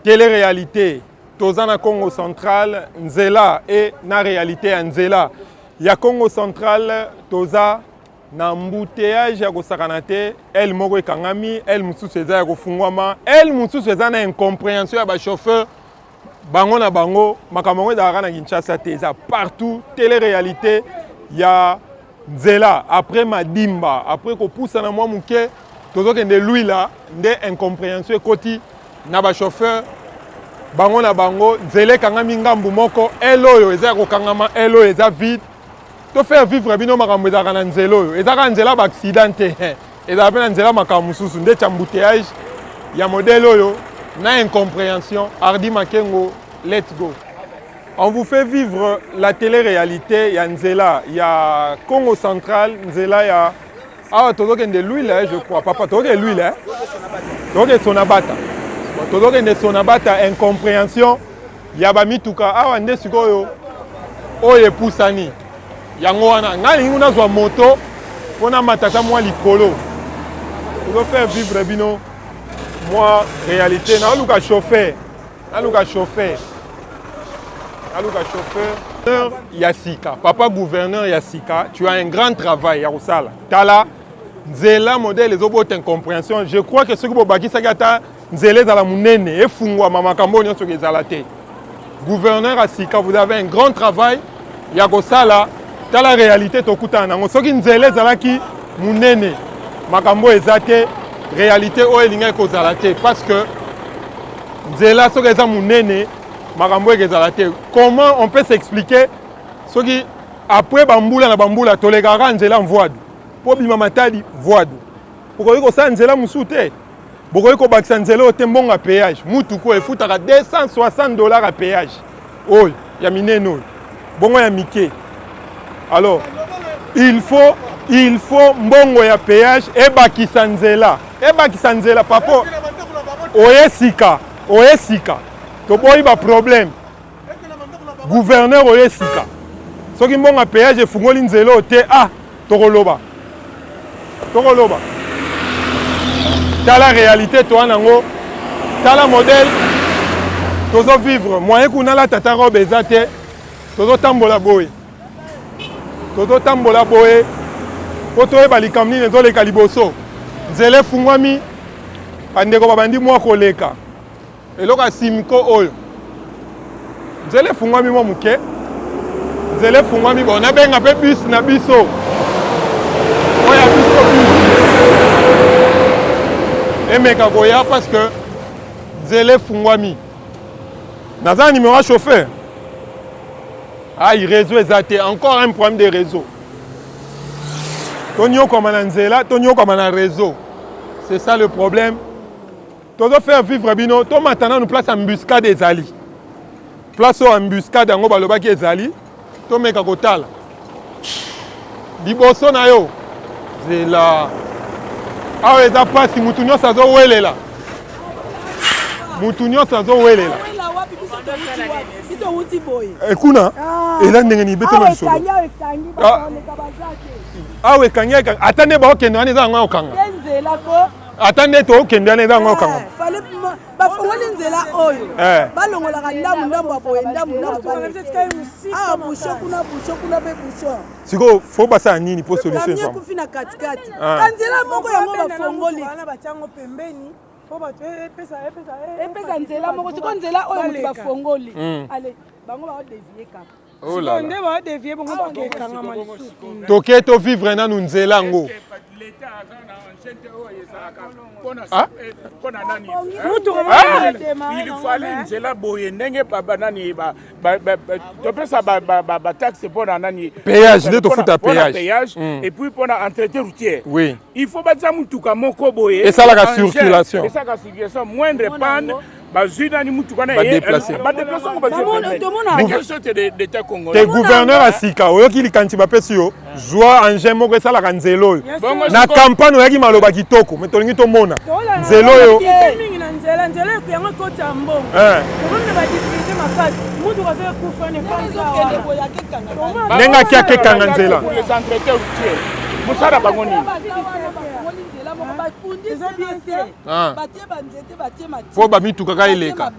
télé-réalité toza na Congo central nzela et na réalité ya nzela ya Congo central toza na embouteillage ya kosakana te el moko ekangami el mosusu eza ya kofungwama el mosusu eza na incompréhension ya bachauffeur bango na bango makambo yango ezalaka na Kinshasa te eza partout télé-réalité ya nzela après madimba après kopusana mwa moke tozokende luila nde incompréhension ekoti na bachauffeur bango na bango nzela ekangami ngambu moko el oyo eza ya kokangama el oyo eza vide to faire vivre bino makambo ezalaka na nzela oyo ezalaka nzela baaccident te ezalaka mpe na nzela makambo mosusu nde embouteillage ya modèle oyo na incompréhension. Hardy Makengo, let's go. On vous fait vivre la télé-réalité. Il y a Nzela, il y a Congo central, Nzela, il y a... Ah, tu as de l'huile, je crois. Papa, tu as de l'huile. Tu as de Sonabata. Tu as de Sonabata, incompréhension. Il y a Bamituka. Ah, on est sur Goyo. Oh, il y a Poussani. Il y a Ngoana. Il y a une moto. On a matata moi l'icolo. Tu veux faire vivre Bino. Moi, réalité, je suis chauffeur. Je suis chauffeur. Yassika, papa gouverneur Yassika, tu as un grand travail, Yarosala. Tala, Nzela modèle les autres incompréhension. Je crois que ce que vous avez dit, Nzela dans la mounene, et Fungwa, Mama Kambo, sur les alatés. Gouverneur Yassika, vous avez un grand travail, Yarosala. Tala réalité, Tokutana. On sait que Nzela dans la qui mounene, Makambo ezate. Réalité o elinga ekozalate parce que nzela soki eza munene makambo ekozalate. Comment on peut s'expliquer soki après bambula na bambula tolekaka nzela mvoide po bima matadi voide pokoki kosala nzela mosusu te bokoki kobakisa nzela oyo te mbongo ya péage mutuku efutaka $260 ya péage oyo ya minene oyo bongo ya mike. Alors il faut mbongo ya péage ebakisa nzela. Ebakisa nzela papo oyesika toboyi ba problème gouverneur oyesika soki mbongo ya péage efungoli nzela te ah tokoloba tala réalité to anango tala modèle tozo vivre moyen kuna la tata robe eza te tozo tambola boye po toyeba likambo nini ezoleka liboso nzela efungwami bandeko babandi mwa koleka eloko ya simiko oyo nzela efungwami mwa moke nzela efungwami bona benga mpe bus na biso oyo ya biso emeka koya parce que nzela efungwami naza numéro ya chauffeur ayi réseau eza te encore un problème de réseau Tonio comme en Nzela, Tonio comme en réseau. C'est ça le problème. Tu dois faire vivre bino. Toi maintenant nous place embuscade des ali. Place au embuscade en baloba qui est ali. Toi mec à kotal. Liboso na yo. C'est là. Ah ouais, ça passe. Mutunyo sa zo wele là. Mutunyo sa zo wele là. Ekuna. Et là ndengeni beto na solo. Ah oui, attendez, bah ok, nous allons en Kanga. Attendez, toi, ok, nous allons en Kanga. Fallait pas faire nzela oyo. Balongo la ndamu ndamu aboenda ndamu. Ah, bouchon be bouchon. Siko, faut pas ça nini pour solution ça. Kufina katikati. Kanzela moko yango ba fongoli. Bana batango pembeni. Faut ba epesa nzela moko siko nzela oyo mutu ba fongoli. Allez, bango ba dévier kaka. Oh là là. On va dévier bon ba ke kanga malisuku. Toke to vivre na nzela ngo. L'état a un centre où il fallait nzela boye ndenge baba nani ba topesa ba taxe pour nani péage de to futa péage et puis pour entretien routier. Oui. Il faut ba mutuka moko boye. Et ça la circulation. Et ça la circulation moindre panne bazina ni mutuka na déplacer. Ba déplacer ko ba mais quelle sorte d'état congolais. Te gouverneur asika oyoki likanti ba pesi yo joie engin moko ça la nzelo na campagne oyoki maloba kitoko mais tolingi to mona nzelo yo mingi na nzela ko yango kota mbongo. Ko ba difficulté makasi mutuka za kufa ne kwanza. Nenga kia ke kanga nzela. Les entretiens routiers. Musara bangoni. Faut ba mituka ka eleka.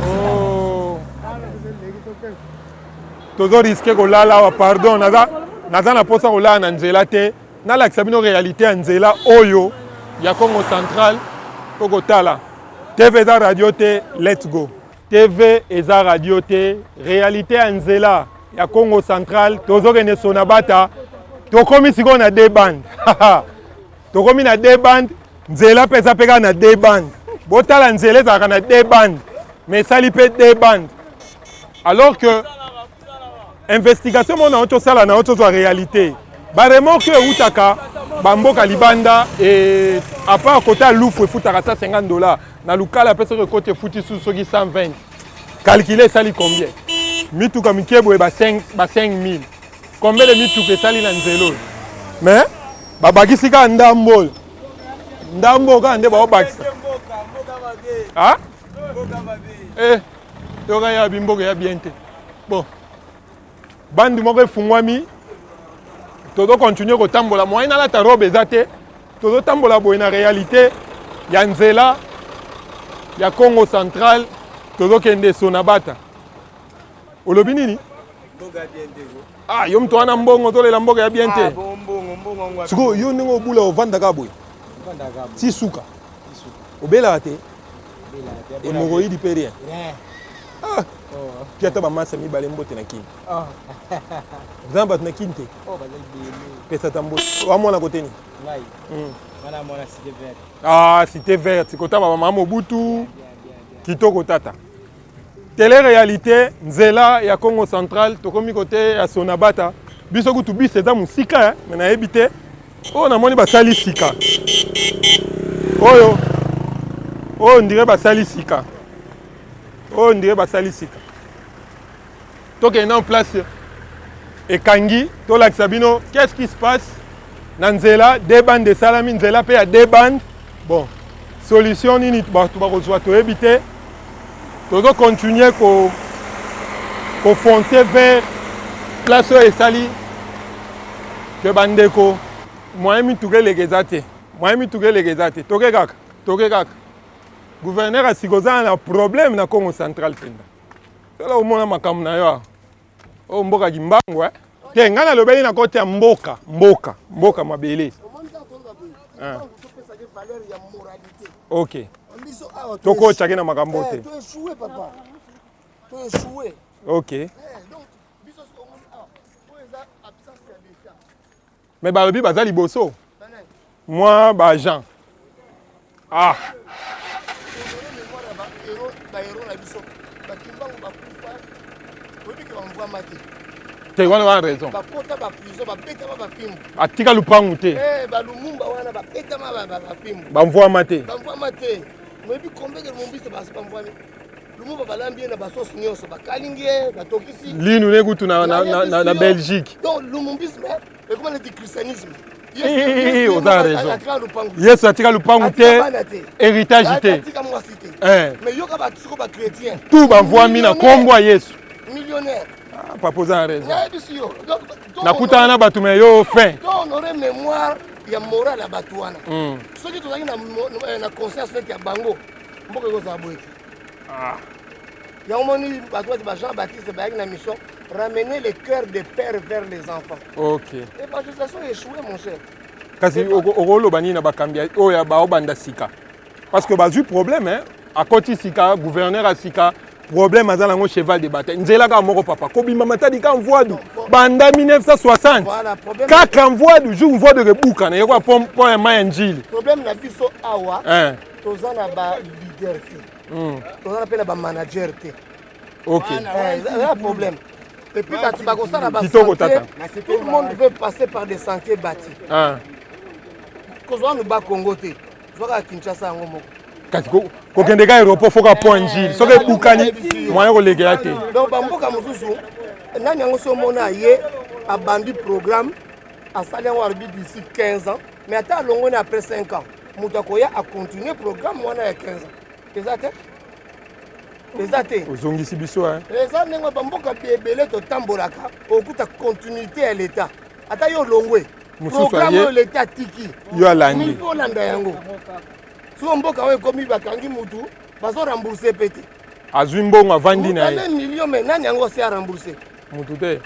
Oh. Tozo risque kolala pardon naza na posa kolala na nzela te na la bino réalité ya nzela oyo ya Congo Central kokotala TV eza radio te let's go TV eza radio te réalité ya nzela ya Congo Central tozokende Sonabata tokomi sikoyo na deux band tokomi na deux band nzela mpe eza mpe na deux band botala nzela ezalaka na deux band mais esali mpe deux band alors que investigation mona otosala na otozwa réalité baremorke eutaka bamboka libanda et à part kota lufu efutaka $150 na lukala mpe soki ekote efuti susu soki 120 calculer esali combien mituka mikebo e ba 5000 combien de mituka esali na nzelo mais babakisi ka ndambo kaka nde baobakisa toka ya bimboka ya bien te bon bandi moko efungwami tozo continue kotambola moyen nalata robe eza te tozotambola boye na réalité ya nzela ya Congo Central tozokende Sonabata olobi nini yo mtu wana mbongo tolela mboka ya bien te siko yo ndenge obula ovandaka boye ti suka obelaka te hémorroïde mpe rien puis ata bamasa mibale mbote na kini eza bato na kini te pesa ta mbote wamona koteni cité verte kotaba bamama mobutu kitoko tata télé-réalité nzela ya Congo Central tokomi kote ya Sonabata biso kutu bis eza musika me nayebi te oyo namoni basali sika oyo ndire basali sika tokende en place ekangi tolakisa bino qu'est-ce qui se passe na nzela deux bandes esalami nzela mpe ya deux bandes bon solution nini bato bakozwa toyebi te tozo continuer kofoncer vers place oyo esali ke bandeko moyen mituka eleka eza te toke kaka gouverneur asikoza na problème na Congo Central penda tala omona makambo na yo oyo mboka kimbangu te ngai nalobeli na kote ya mboka mabele ok tokotshaki na makambo te ok mais balobi baza liboso moi baagent te wana wana raison atika lupangu te bamvwama te linu nekutu na Belgique oza raison yesu atika lupangu te héritage te tout bamvwami na kombo ya yesu papa oza raison nakutana na bato me yo fin ya moral ya bato wana soki tozalaki na conscience neti ya bango mboka ekozala boye te yango moni bato bati ba Jean Baptiste bayaki na mission ramener le cœur des pères vers les enfants. Ok. L'évangélisation est échouée mon cher. Kasi okoloba nini na bakambi oyo baobanda sika parce que bazwi problème à côté sika gouverneur a sika problème azala ngo cheval de bataille nzela ka moko papa kobima matadi ka mvoadu banda 1960 voilà problème kaka mvoadu jour mvoadu rebuka na yoko pom ya mayanjili problème na biso awa tozana ba leader te tozana pe na ba manager te. OK un problème et puis quand tu vas comme ça là bas tout le monde veut passer par des sentiers bâtis kozwa nous ba Congo te zoka Kinshasa ngo moko kasi kokende ka aéroport foka point Gilles soke bukani moyen kolegela te donc bamboka mosusu nani yango so mona ye abandi programme asali yango arbi d'ici 15 ans mais ata alongoni après 5 ans moto akoya a continuer programme wana ya 15 ans eza te eza te ozongisi biso eza ndenge bamboka ebele totambolaka okuta continuité ya l'état ata yo olongwe programme oyo l'état atiki yo alandi mifo olanda yango so mboka oyo ekomi bakangi mutu bazorembourse pe te azwi mbongo avandi na ye million me nani yango se arembourse mutu te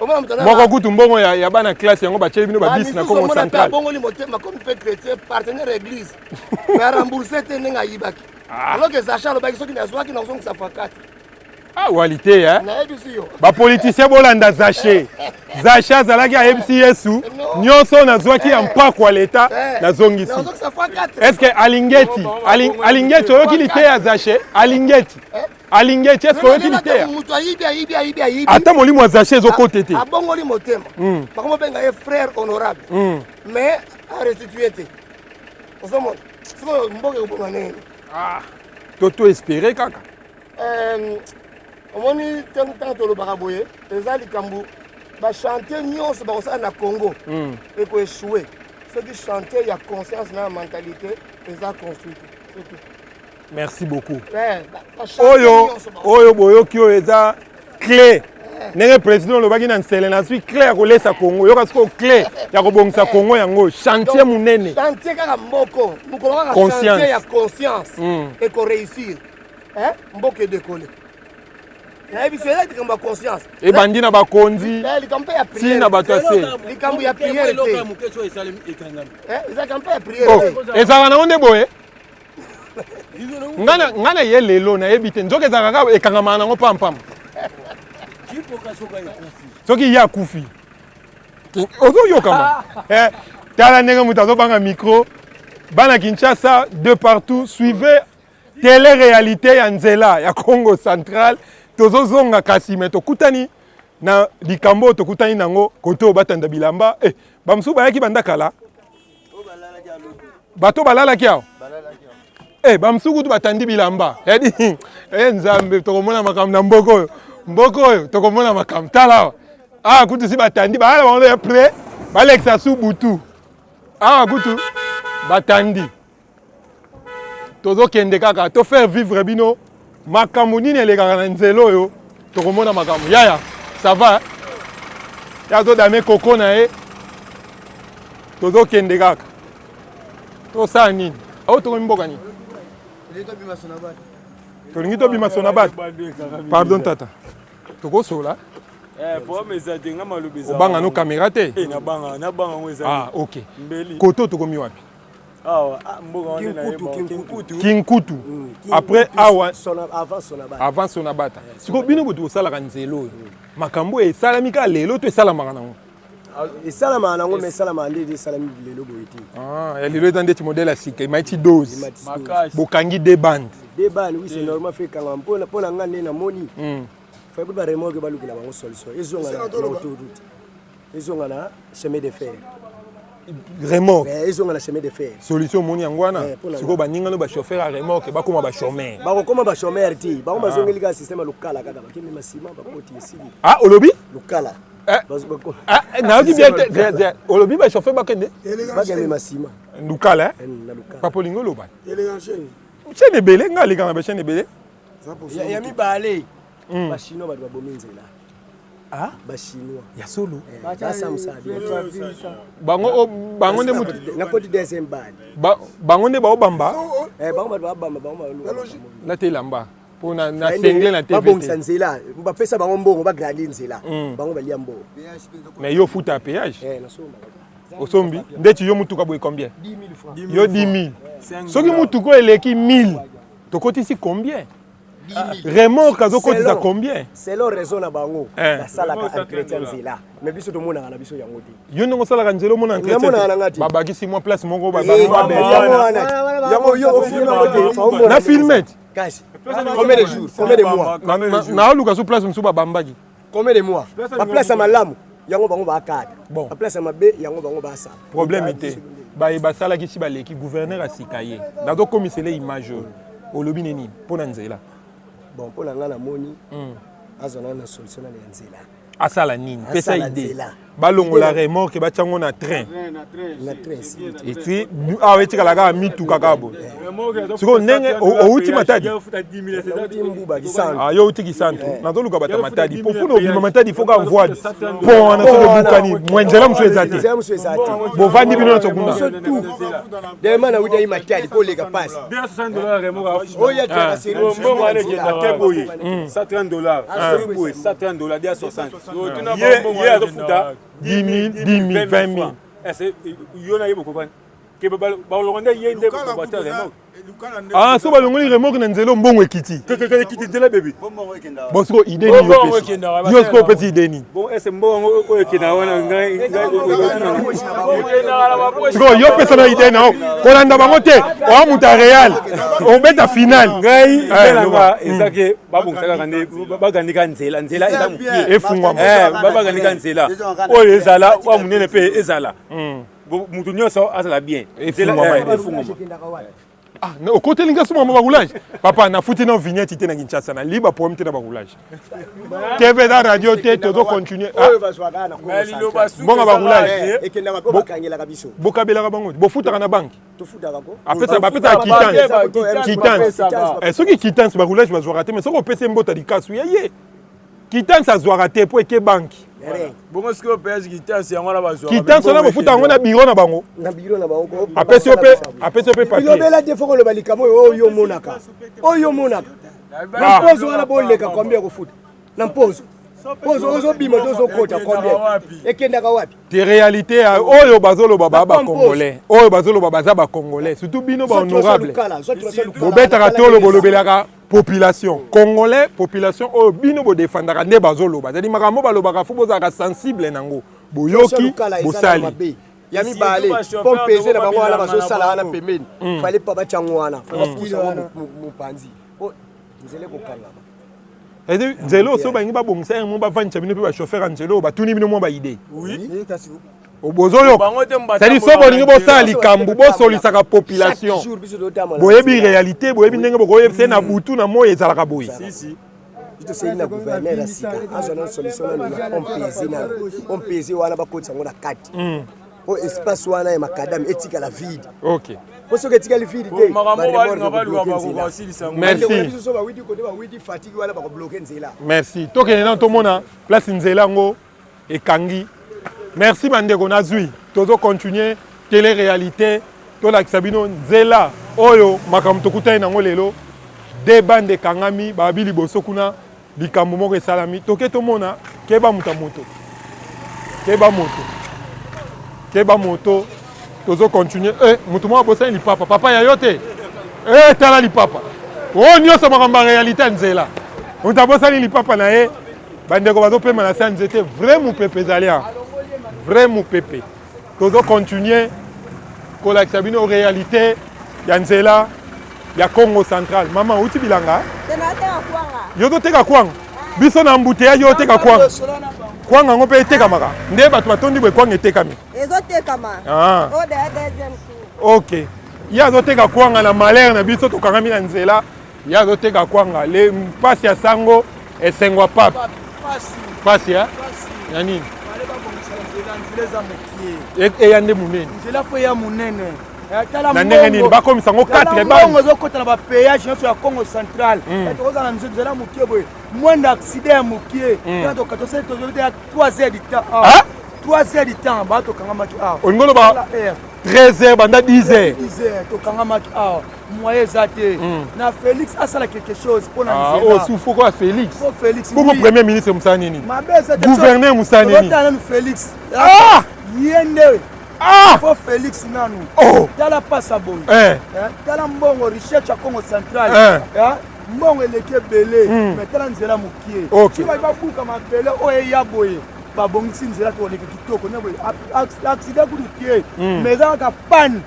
moko kutu mbongo ya bana classe yango batieli bino babisi na Congo central abongoli motema comme mpe chrétien partenaire église me arembourse te ndenge ayibaki alors que Zacha alobaki soki nazwaki nazongisa fakati wali te nayebisi yo bapolitisien bolanda Zache Zache azalaki ayebisi Yesu nyonso nazwaki ya mpako ya leta nazongisi estce alingeti oyoki lite ya Zache alingeti estce oyoki lite ya ata molimo ya Zache ezokota te abongoli motema bakomobenga ye frère honorable mais arestitue te ozomona sikoyo mboka ekobonga nini toto espere kaka omoni ntango tolobaka boye eza likambo bachantier nyonso bakosala na Congo ekoeshue soki chantier ya conscience na ya mentalité eza construite. Merci beaucoup. Oyo boyoki oyo eza clé ndenge président olobaki na nsele nazwi clé ya kolesa Congo yoka siko clé ya kobongisa Congo yango chantier munene chantier kaka mboko mokolo kaka chantier ya conscience ekoréussir mboka edekole nayebiso eza likambo ya conscience ebandi na bakonzi likambo ya prière tina bato ase likambo ya prière te eza likambo ya prière te ezalaka nango nde boye ngana ye lelo nayebi te nzoka ezalaka kaka ekangamaka nango pampam soki ye akufi ozoyokama tala ndenge moto azobanga micro bana Kinshasa de partout suivez télé-réalité ya nzela ya Congo central tozozonga kasi me tokutani na likambo tokutani nango koto batanda bilamba bamusu bayaki bandakala bato balalaki awo bamusu kutu batandi bilamba yadi nzambe tokomona makambo na mboko oyo tokomona makambo tala awa kutu si batandi baala bango ya pre balekisa su butu awa kutu batandi tozokende kaka to faire vivre bino makambo nini elekaka na nzela oyo tokomona makambo yaya ça va ya todame koko na ye tozokende kaka tosala nini awo tokomi mboka nini tolingi tobima sona bato pardon tata tokosola obanga no kamera te ok koto tokomi wapi Kinkutu après awa avant Sonabata siko bino kutu osalaka nzela oyo makambo esalami kaka lelo to esalamaka nango esalamaka nango mais esalamaka nde esalami lelo boye te ya lelo eza ndeti modele ya sika emaiti dose bokangi de bande oui c'est normal fe kanga mpo na nga nde namoni fai kuti baremorke balukela bango solution ezonga na autoroute ezonga na chemin de fer remorque ezonga na chemin de fer solution moni yango wana sikoyo baningano bachauffeur ya remorque bakoma bachômeur bakokoma bachômeur te bango bazongeli kaka système ya lokala kaka bakemema nsima bakoti esili olobi lokala nayoki bien te olobi bachauffeur bakende bakemema nsima lukala papolingi oloba chaine ebele nga alekanga bachaine ebele ya mibale bachinois bato babomi nzela bachinois ya solo bango nde mutu nakoti deuxième bad bango nde baobamba bango bato babamba bango na te elamba mpo na sengle na babongisa nzela bapesa bango mbongo bagrandi nzela bango balia mbongo mais yo futa ya péage osombi ndeti yo mutuka boye combien yo 10 000 soki mutuka eleki 1000 tokotisi combien remorque azokotisa combien selon raison na bango basalaka entretien nzela mais biso tomonaka na biso yango te yo ndenge osalaka nzela omona entretien babakisi mwa place moko na filmete combien de jours combien de mois naoluka so place mosusu babambaki combien de mois baplace ya malamu yango bango bakada baplace ya mabe yango bango basala problème te basalaki si baleki gouverneur asika ye nazokomisele image oyo olobi nini mpo na nzela bon mpo na nga namoni azala na solution na ya nzela asala nini pesa ide balongola remorke batiango na train eti awa etikala kaka mituka kaka boye siko ndenge outi matadi Yo outi kisantu nazoluka bata matadi popuna obima matadi foka voie po wana soki obukani mwenjela mosu eza te bovandi bino nyonso kuna dema na uta matadi po leka pasi oya twa seri mbongo alekenda keboye $130 boye $130 dia 60 ye azofuta 10 000 20 000 yo na ye bokopani ke balongonde ye nde bobata remorque so balongoli remorque na nzela mbongo ekiti ekiti nzela bebi bon siko ide nini yo siko opesi ide nini bon ese mbongo oyo ekenda wana ngai siko yo pesa na ide na kolanda bango te oa muta real obeta final ngai elanga ezake babongisaka nde bagandika nzela eza mokie efungwama bagandika nzela oyo ezala wa munene mpe ezala mutu nyonso azala bien efungwama okotelinga suma ma baroulage papa nafuti na vignette te na Kinshasa na liba problème te na baroulage TV da radio te tozo continuer bonga baroulage ekendaka po bakangelaka biso bokabelaka bango bofutaka na banque tofutaka ko apesa quittance soki quittance baroulage bazwaka te mais soki opesa mbota likasu ye quittance azwaka te po eke banque bongo siko payage quittance yango na bazwa quittance na bofuta yango na bureau na bango apesi ope papier bilobela te foko loba likamo oyo monaka na mpozo wana boleka combien kofuta na mpozo ozobima tozokota combien ekendaka wapi te réalité oyo bazoloba bacongolais oyo bazoloba baza bacongolais surtout bino bahonorable bobetaka te olo bolobelaka population congolais population oyo bino bodefandaka nde bazoloba zali makambo balobaka fo bozalaka sensible nango boyoki bosali ya mibale po mpeze na bango wana bazosala wana pembeni fale pa batyango wana mopanzi nzele kokangama nzela oso bangi babongisa yango bavandisa bino mpe bachauffeur ya nzela oyo batuni bino mwa baide bozoloka sadi so bolingi bosala likambo bosolisaka population boyebi réalité boyebi ndenge bokoyebisa na butu na moyo ezalaka boye toseli na gouverneur ya sika azwa na solution na ompese wana bakotisa yango na kati o espace wana ya makadame etikala vide ok soki etikali vide te merci tokende na tomona place nzela yango ekangi merci bandeko nazwi tozo continuer tele réalité tolakisa bino nzela oyo makambo tokutani nango lelo de bande ekangami babi liboso kuna likambo moko esalami toke tomona keba moto keba moto tozo continuer mutu moko abosani lipapa papa ya yo te tala lipapa oyo nyonso makambo ya réalité ya nzela mutu abosani lipapa na ye bandeko bazopema na se ya nzete vrai mopepe ezali ya vrai mopepe tozo continuer kolakisa bino réalité ya nzela ya Congo central mama uti bilanga yo toteka kwanga biso na mbuteya yo teka kwanga kwanga ngo mpe etekamaka nde bato batondi bwe kwanga etekami ezotekama ok ye azoteka kwanga na malere na biso tokangami na nzela ye azoteka kwanga le mpasi ya sango esengwa pape pasi ya nini eya nde monene nzela fo ya monene na ndenge nini bakomisa ngo 4 bango ezokota na bapayage nyonso ya Congo central tokozala na nzela mokie boye mwenda accident ya mokie tokatosali tozolete ya 3 heures du temps 3 heures du temps batokangamaki awa olingo loba 13 heures banda 10 heures tokangamaki awa moyen eza te na Félix asala quelque chose mpona nzela osufoko ya Félix bongo premier ministre mosala nini gouverneur mosala nini Félix ye nde fo Félix nanu tala pasa boye tala mbongo recherche ya Congo central mbongo eleki ebele me tala nzela mokie so babuka mabele oyo eya boye babongisi nzela toleka kitoko ne boye accident kudu tie mais eza kaka panne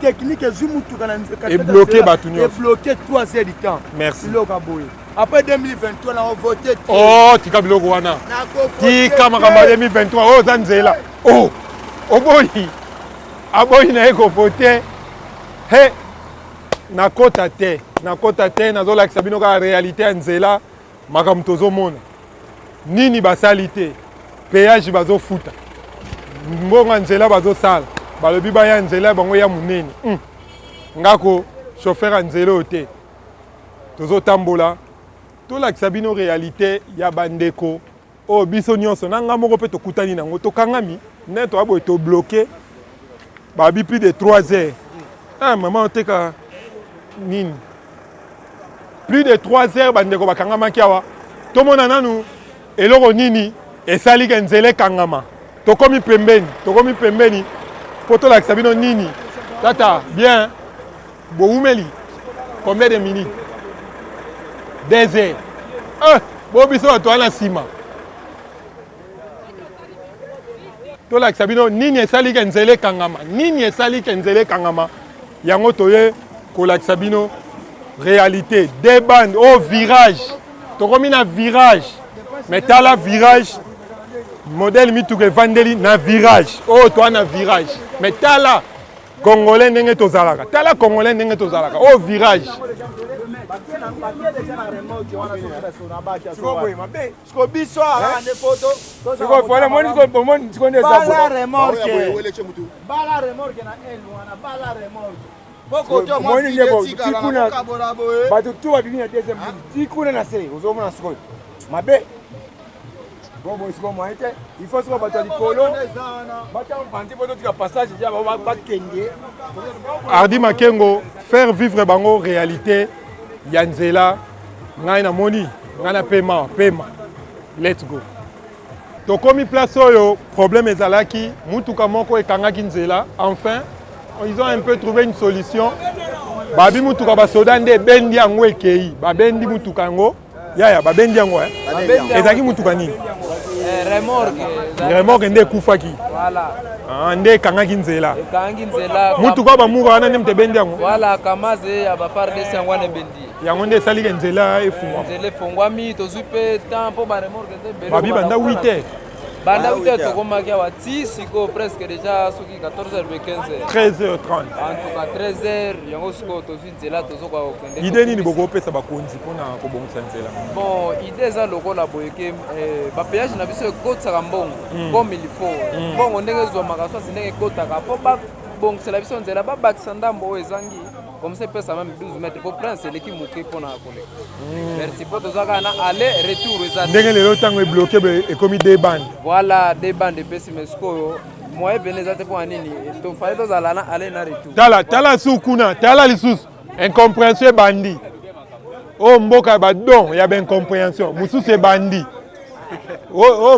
technique ezwi mutuka na ebloqué bato nyonso ebloqué 3 heures du temps merci biloko boye après 2023 na voté tika biloko wana tika makambo ya 2023 oyo oza nzela oboyi aboyi na ye kovote nakota te nazolakisa bino kaka réalité ya nzela makambo tozomona nini basali te péage bazofuta mbongo ya nzela bazosala balobi baya nzela bango ya monene ngako chauffeur ya nzela oyo te tozotambola tolakisa bino réalité ya bandeko oyo biso nyonso na nga moko mpe tokutani nango tokangami nde toya boye tobloke babi plus de 3 heures. Ah, mama oteka nini plus de 3 heures bandeko bakangamaki awa tomona nanu eloko nini esalika nzela ekangama tokomi pembeni po tolakisa bino nini tata bien boumeli combien de minutes 2 heures bo biso bato wana nsima tolakisa bino nini esalika nzela ekangama yango toye kolakisa bino réalité des bandes au virage tokomi na virage mais tala virage modèle mituka evandeli na virage toi na virage mais tala congolais ndenge tozalaka au virage il faut que bato likolo batampanti poto tika passage ya bakende Ardi Makengo faire vivre bango réalité ya nzela ngai na moni ngai na pema let's go tokomi place oyo problème ezalaki mutuka moko ekangaki nzela enfin ils ont un peu trouvé une solution babi mutuka basoda nde bendi yango ekei babendi mutuka yango yaya babendi yango ezalaki mutuka nini remorque nde ekufaki nde ekangaki nzela mutuka bamuka wana nde mute bendi yango yango nde esalika nzela efungwami tozwi mpe temps mpo baremorke babi banda 8 heures banda 8 heures tokomaki awa ti sikoyo presque déjà soki 14 heures pe 15 heures 13h30 en tout cas 13 heures yango sikoyo tozwi nzela tozokoka kokende ide nini bokopesa bakonzi mpona kobongisa nzela bon ide eza lokola boyeke bapeyage na biso ekotisaka mbongo comme il faut mbongo ndenge ezwamaka swasi ndenge ekotaka mpo babongisela biso nzela babakisa ndambo oyo ezangi comme ça pesa même 12 mètres pour prendre c'est l'équipe moké pour na koleka merci pour tozaka na aller retour eza ndenge lelo tango ebloqué ekomi des bandes voilà des bandes de pesi mesko moi beneza te pour nini to fallait tozala na aller na retour tala sukuna tala lisusu incompréhension bandi mboka badon ya ben incompréhension mususu bandi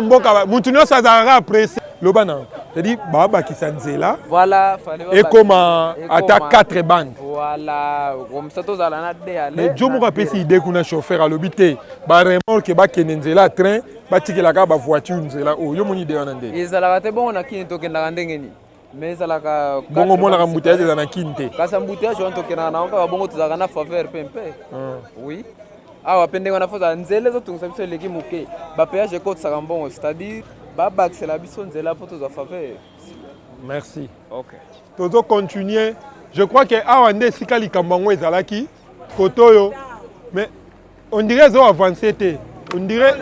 mboka mutu nyonso azalaka pressé lobana c'est-à-dire babakisa nzela voilà et comme ata 4 bandes voilà comme ça tozala na de aller mais jo moko apesi idée kuna chauffeur alobi te baremorke bakende nzela train batikelaka bavoiture nzela oyo yo moni idée wana nde ezalaka te bongo na kini tokendaka ndenge nini mais ezalaka bongo monaka mbuteyage eza na kini te kasi mbuteyage wana tokendaka nango kaka bongo tozalaka na faveur pempe oui awa mpe ndenge wana fozala nzela ezotungisa biso eleki moke bapeyage ekotisaka mbongo c'est-à-dire babakisela biso nzela mpo tozwa faveur. Merci. Ok. Tozo continuer. Je crois que awa nde sika likambo yango ezalaki kotoyo mais on dirait zo avancer te. On dirait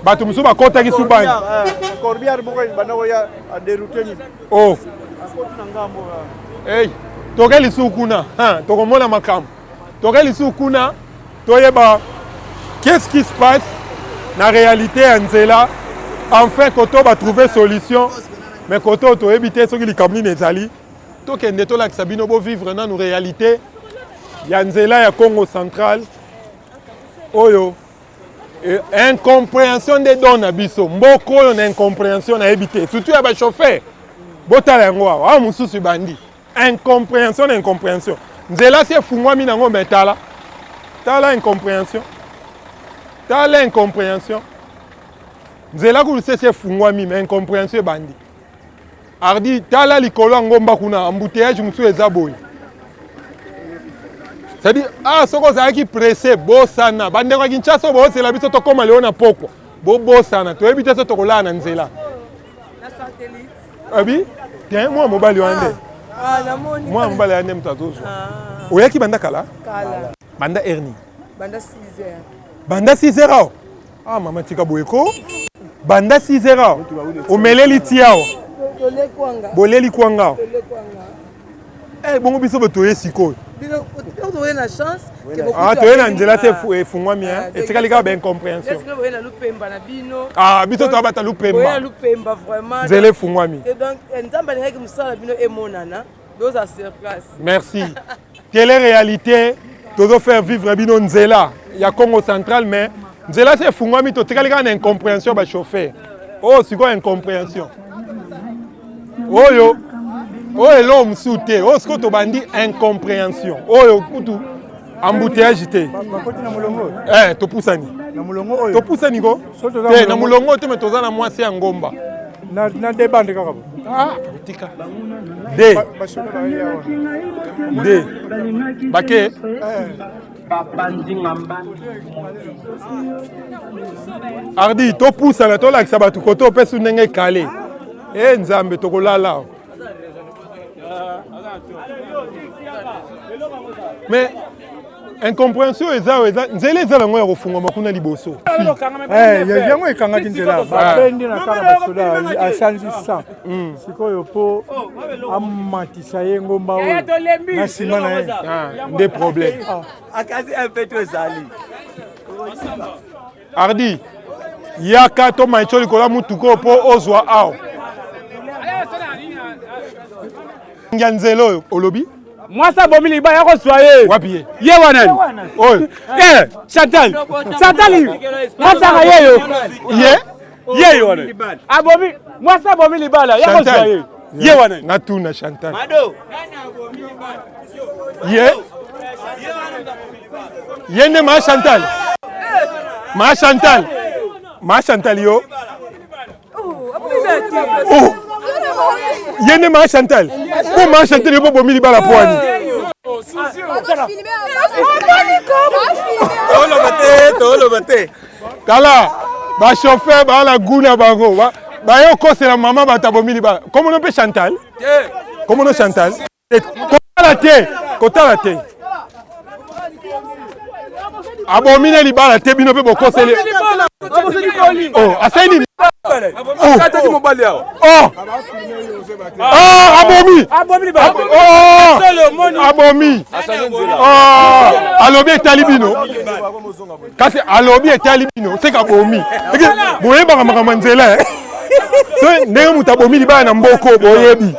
bato musu bakotaki su bani corbière moko banoko ya dérouter ni oh hey tokeli su kuna tokomona makambo tokeli su kuna toyeba qu'est-ce qui se passe na réalité ya nzela enfin koto ba trouver solution mais koto to éviter soki likambo nini ezali tokende tolakisa bino bo vivre na nos réalité ya nzela ya Congo central oyo incompréhension de dona biso mboko oyo na incompréhension na éviter surtout ya ba chauffeur botala yango awa mususu bandi incompréhension na incompréhension nzela si efungwami nango metala tala incompréhension tala incompréhension nzela kulise si efungwami mais incompréhension ebandi ardi tala likolo ya ngomba kuna embouteillage mususu eza boye c'est-à-dire soko ozalaki pressé bosana bandeko ya Kinshasa bosela biso tokóma leo na pokwa bobosana toyebi te so tokolala na nzela abi te mwa mobali wana nde mwa mobali wana nde moto azozwa oyaki banda kala banda erni banda 6 heures banda 6 heures awa mama tika boyeko banda 6 heures awa omeleli ti awa boleli kwanga bongo biso botoye sikoyo toye na chance toye na nzela te efungwami etikali kaka baincompréhension biso toabata lupemba nzela efungwami nzambe alingaki mosala bino emonana doza sur place merci quelle réalité tozofaire vivre bino nzela ya Congo central mais nzela se efungwami totikali kaka na incompréhension bachauffeur sikoyo incompréhension oyo elo mosusu te sikoyo tobandi incompréhension oyo kutu embouteillage te topusani topusani ko te na mulongo te me toza na mwasi ya ngomba na debande kaka tika de bake ardi topusana tolakisa bato koto opesi ndenge ekale nzambe tokolala mais incompréhension eza nzela eza nango ya kofungwama kuna liboso yango ekangaki nzela babendi na kaka basoda asanzi 100 sikoyo mpo amatisa ye ngomba oyo na nsima na ye nde problème akasi mpe ezali ardi yaka to maicho likolo mutuko mpo ozwa awa ngia nzela oyo olobi mwasa bomi liba ya kozwa ye wapi ye wana oyo Chantal mwasa yeyo ye wana abomi mwasa bomi libala ya kozwa ye wana ngatuna Chantal ye nde ma Chantal yo yene ma Chantal ko ma Chantal yo bomi libala poani tolo bate kala ba chauffeur ba la guna bango ba yo kosela mama bata bomi libala comment on peut Chantal comment on Chantal kotala te abomine libala te bino pe bokosele asaini kati mobali yao abomi alobi etali bino kasi alobi etali bino seka bomi boyebaka makambo nzela so ndenge moto abomi libala na mboko boyebi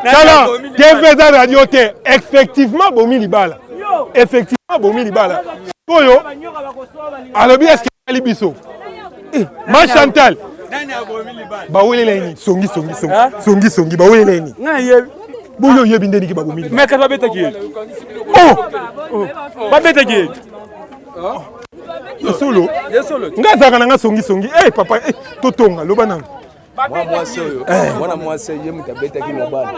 tala tv eza radio te effectivement bomi libala oyo alobi eske etali biso ma Chantal baweleleni songi baweleleni boyo yebi ndeni ki babomi mais kata betaki babetaki solo ngazaka nanga songi papa totonga loba nanga mwana mwasi ye mutabetaki mobali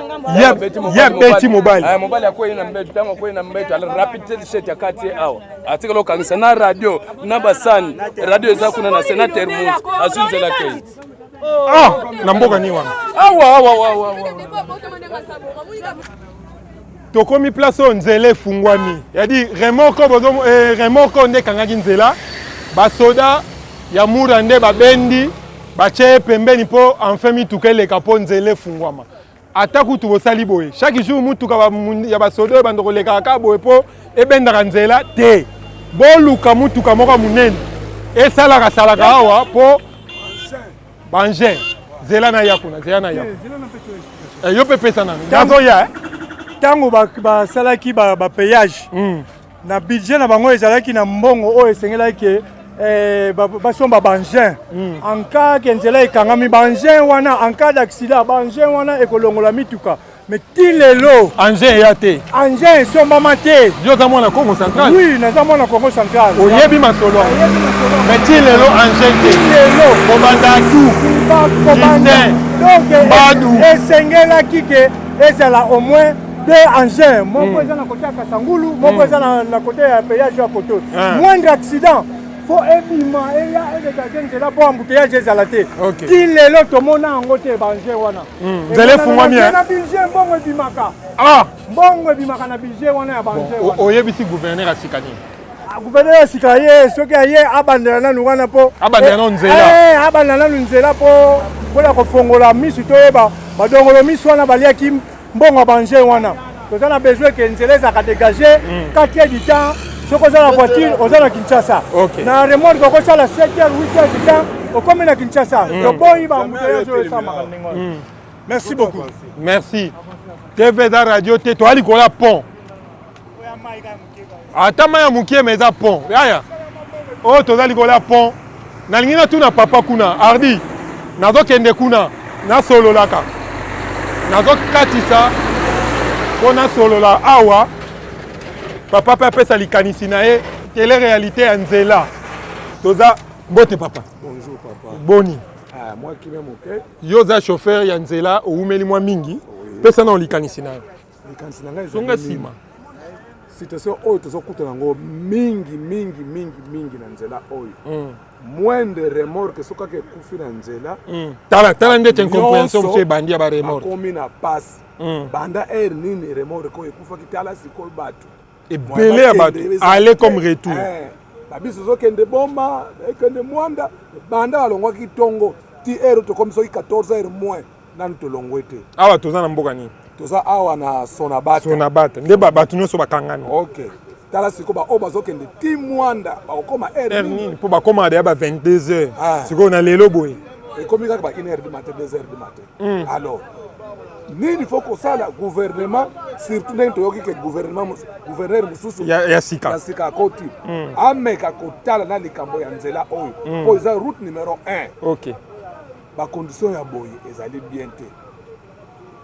ya beti mobali mobali akoye na mbeto tango akoye na mbeto ala rapid set yakati awa atika lokangisa na radio na basani radio eza kuna na senateur mus asunzela ke na mboka ni wana awa tokomi place oyo nzela efungwami yadi remoko nde kangaki nzela basoda ya mura nde babendi bache pembeni po enfin mituka eleka po nzela efungwama ata kutu bosali boye chaque jour mutuka ya basoda oyo bando koleka kaka boye po ebendaka nzela te boluka mutuka moko munene esalaka awa po bangin nzela na ya kuna yo mpe pesa nano nazoya ntango basalaki bapayage na budget na bango ezalaki na mbongo oyo esengelaki basomba bangin en cas ke nzela ekangami bangin wana en cas d'accident bangin wana ekolongola mituka mais ti lelo engin eya te engin esombama te yo oza mwana Congo central oui naza mwana Congo central oyebi masolo mais ti lelo engin te lelo kobanda donc esengelaki ke ezala au moins deux engins moko eza na côté ya Kasangulu moko eza na côté ya péage ya Poto moindre accident faut ebima eya elekaki nzela mpo embouteillage ezala te ti lelo tomona yango te bangin wana nzela efungwami na budget mbongo ebimaka mbongo ebimaka na budget wana ya bangin wana oyebisi gouverneur asika nini gouverneur sika ye soki aye abandela nanu wana mpo abandela nanu nzela abandela nanu nzela mpona kofongola misu toyeba badongolo misu wana baliaki mbongo bange wana toza na besoin ke nzela ezalaka dégage 4 du temps soki oza na voiture oza na Kinshasa na remorque okosala 7 heures 8 heures du temps okomi na Kinshasa toboyi bambuteyage oyo esamaka ndenge wana. Merci beaucoup. Merci. TV za radio te toali kola pont. Ata maya mukie meza pont. Yaya. Oh tozali kola pont. Nalingi na tuna papa kuna Ardi. Nazo kende kuna na solo laka. Nazo katisa pona solo la awa. Papa pepe salikanisi na ye tele réalité ya nzela. Toza bote papa. Bonjour papa. Boni. Ah, moi qui m'aime ok. Yoza chauffeur ya nzela oumeli mwa mingi. Pesa na olikanisi na yo. Likanisi na ngai songa sima. Situation oyo tozokutana ngo mingi na nzela oyo. Moindre remorque soka ke kufi na nzela. Tala ndete incompréhension monsieur bandi ya ba remorque. Komi na passe. Banda air nini remorque ko ekufa kitala sikol batu. Ebele ya batu aller comme retour. Babiso zokende bomba, ekende mwanda, banda balongwaki tongo. Ti air to comme so 14 heures moins nan to longwete. Awa toza na mboka nini? Toza awa na Sonabata. Sonabata. Nde batu nyonso bakangana. OK. Tala siko ba oba zokende ti mwanda, bakoma air nini po bakoma ya ba 22 heures. Siko na lelo boye. Ekomi kaka ba 1 heure du matin, 2 heures du matin. Alors nini faut que ça le gouvernement surtout ndenge toyoki ke gouverneur mususu ya sika koti ameka kotala na likambo ya nzela oyo po eza route numéro 1. OK. Ba condition ya boye ezali bien te.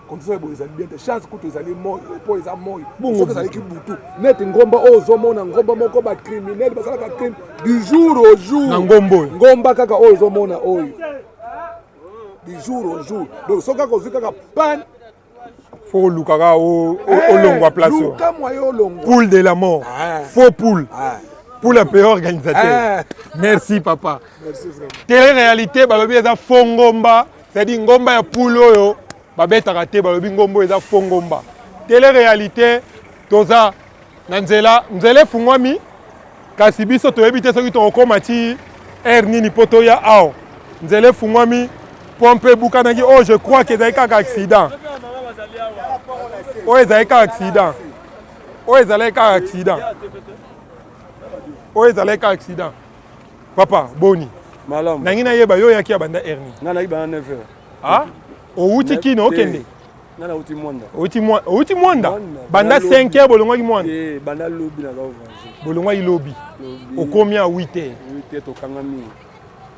Condition ya boye ezali bien te. Chance kutu ezali moy po eza moy. Soki ezali ki butu. Net ngomba oyo zomona ngomba moko ba criminel basala ka crime du jour au jour. Na ngombo. Ngomba kaka oyo zomona oyo. Du jour au jour. Donc soki akozwika ka pan faut lukaka au longwa place. Poule de la mort. Faux poule. Pour le pays organisateur. Merci papa. Merci vraiment. Télé-réalité, balobi eza fongomba, c'est-à-dire ngomba ya poule oyo, babetaka te balobi ngombo eza fongomba. Télé-réalité, toza na nzela fungwami, kasi biso toyebi te soki tokoma ti air nini poto ya ao. Nzela fungwami, pompe bukanaki, oh je crois que ezali kaka accident. Oh ezali kaka accident. Oh ezali kaka accident. Oh ezali kaka accident. Papa, boni. Malam. Nangi na yeba yo yaki abanda erni. Nana iba 9h. Ah? Outi kino okende. Nana uti mwanda. Outi mwanda. Banda 5h bolongwa ki mwanda. Eh, banda lobby na gawo vanji. Bolongwa lobby. Okomi a 8h. 8h to kangami.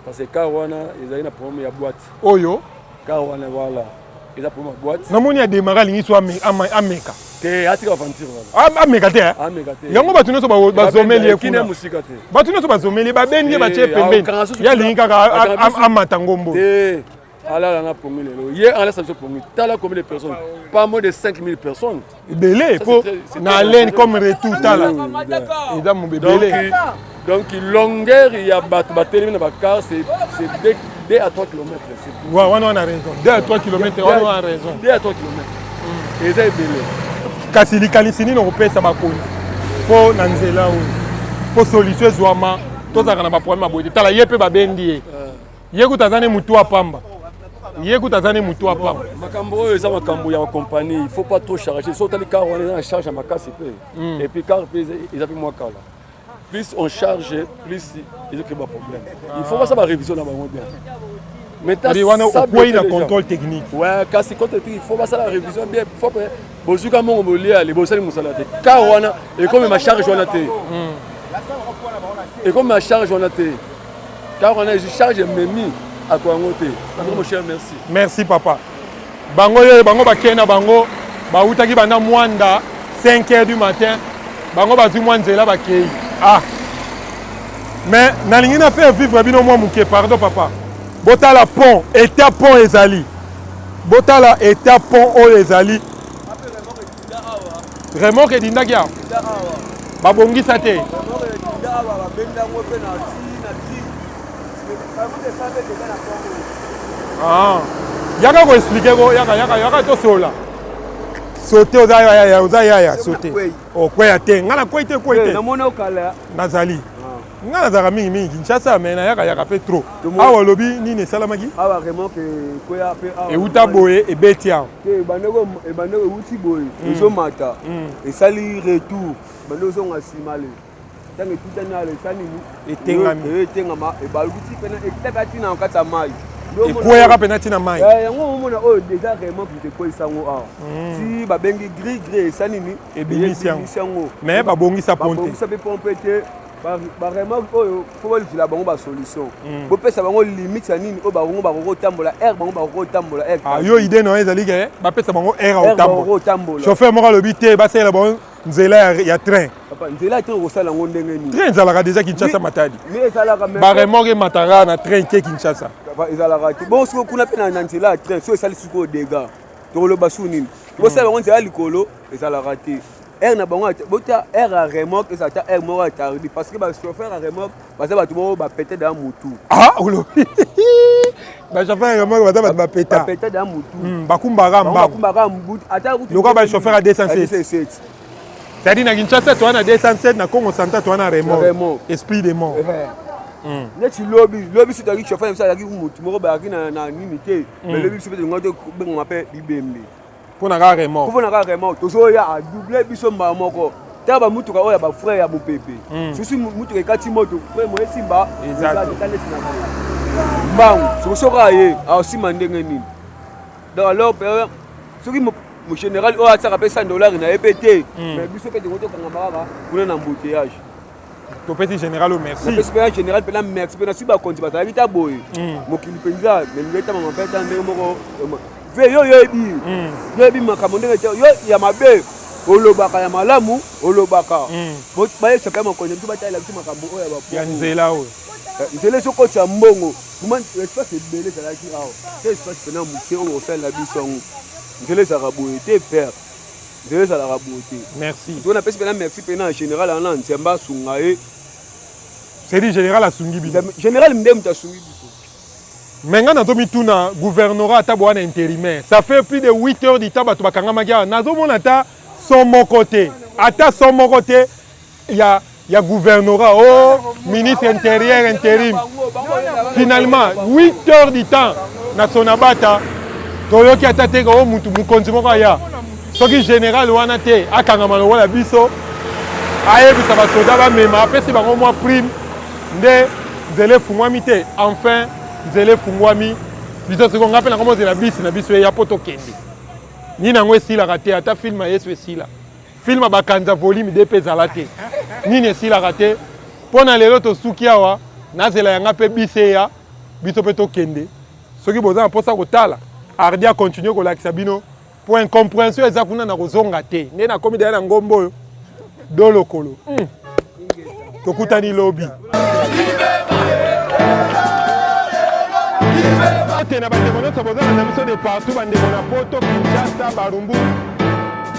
Parce que Karwana ezali na problème ya boîte. Oyo. Karwana voilà. Eza problème ya boîte. Namoni ya démarrer lingi so ameka. Te atika aventure wana. Ameka te. Ameka te. Yango batu nyonso bazomeli ekuna. Kine musika te. Batu nyonso bazomeli babengi batie pembeni. Ya lingi kaka amata ngombo. Te. Alors on a promis lelo. Hier on a ça promis. Tala combien de personnes? Pas moins de 5000 personnes. Belé pour na laine comme retour tala. Eza mon belé. Donc longueur il y a batterie na car c'est 2 à 3 km. Ouais, on a raison. 2 à 3 km, on a raison. 2 à 3 km. Et c'est belé. Kasi likanisini no pesa bakoni. Po na nzela oyo. Po solution zwama tozaka na ba problème aboye. Tala yepe babendi. Yeku tazane mutu apamba. Yeku tazane mutu apamba. Makambo oyo eza makambo ya compagnie, il faut pas trop charger. Surtout les car on est en charge à makasi pe. Et puis car ils a plus moins kala. Plus on charge, plus il y a des problèmes. Il faut pas ça va révision dans mon bien. Maintenant ça peut y contrôle technique. Ouais, kasi contrôle technique, il faut pas ça la révision bien. Il faut pas bozuka mon molia les bosali musalate. Car wana et comme ma charge wana te. Et comme ma charge wana te. Car on a je charge memi à quoi ngote. Mon cher merci. Merci papa. Bango bakena bango ba utaki banda mwanda 5h du matin. Bango bazu mwanzela bakei. Ah. Mais nalingi na faire vivre bino moi muke pardon papa. Botala pont, état pont ezali. Botala état pont o ezali. Vraiment que dinda kia. Babongisa te. Ah. Yaka ko expliquer ko yaka to sola. sauter oza yaya sauter okweya te nga na kwei te nazali nga nazalaka mingi Kinshasa me nayaka mpe trop awa olobi nini esalamaki euta boye ebeti awa ebandeko euti boye ezomata esali retour bandeko ezonga nsima le ntango etutani ala esanini etengama ebaluki mpena ekitaka ntina na kati ya mai ekweyaka mpena ntina mai yango omona oyo déjà vraiment kite ekweyisa yango awa si babengi gris esanini ebimisi yango me babongisa mpe pompe te baremarque oyo fo balukila bango basolution bopesa bango limite ya nini oyo bango bakoki kotambola aire bango bakoki kotambola aire yo ide na ezali ke bapesa bango aire otambola chauffeur moko alobi te basalela bango nzela ya train nzela ya train okosala yango ndenge nini train ezalaka déjà Kinshasa Matadi baremarque emataka na train ke Kinshasa ezalaka te bon soki kuna mpe na nzela ya train so esali suki oyo dega tokoloba su nini tokosala bango nzela ya likolo ezalaka te aire na bango bota aire ya remorque ezalata aire moko ya tardi parce que bachauffeur ya remorque baza bato moko bapete da motu olobi bachauffeur ya remorque baza bato bapeta da motu bakumbaka mbango lokola bachauffeur ya 207 c'est-à-dire na Kinshasa toa na 207 na Congo Central toa na remorque esprit de mort neti lobi so toyaki chauffeur biso azalaki motu moko bayaki na nini te mais lobi biso mpe tolinga tobengama mpe bibembe mpona kaka remorque mpona kaka remorque tozoya adouble biso mbala moko tala bamutuka oyo ya bafrère ya mopepe susi mutuka ekati moto mpe moyesimba ezalesinaa mbangu sokosoka ye aosimba ndenge nini donc alors soki général oyo atisaka mpe $100 na ye mpe te mais biso mpe tengo tokangama kaka kuna na embouteillage topesi général o merci topesi mpe général mpena merci mpe na soki bakonzi bazalaki ta boye mokili mpenza melingi etamama mpe ta ndenge moko ve yo yoyebi makambo ndenge te yo ya mabe olobaka ya malamu olobaka bayesaka makonzi biso batalela biso makambo oyo ya nzela oyo nzela esokotisa mbongo espace ebele ezalaki awa te espace mpena moke oyo osalela biso yango nzela ezalaka boye te père nzela ezalaka boye te merci to napesi mpena merci mpena général ana nzemba asunga ye cedi général asungi biso général nde moto asungi biso mais nga nazomituna gouvernorat ata bwana intérimaire ça fait plus de 8 heures du temps bato bakangamaki awa nazomona ata son moko te ata son moko te ya gouvernorat ministre intérieur intérim finalement 8 heures du temps na sonabata toyoki ata te mutu mokonzi moko aya soki général wana te akangama lokola biso ayebisa basoda bamema apesi bango mwa prime nde nzela efungwami te enfin nzela efungwami biso siko nga mpe nango mozela bisi na biso eya po tokende nini yango esilaka te ata filme ya yesu esila filme bakanza volume de mpe ezala te nini esilaka te mpo na lelo tosuki awa nazela yanga mpe bisi eya biso mpe tokende soki boza na mposa kotala ardi akontinue kolakisa bino po incompréhension eza kuna na kozonga te nde nakomi deya na ngombo oyo do lokolo tokutani lobi te na bandeko nyonso bozala na biso de partout bandeko na poto Kinshasa Barumbu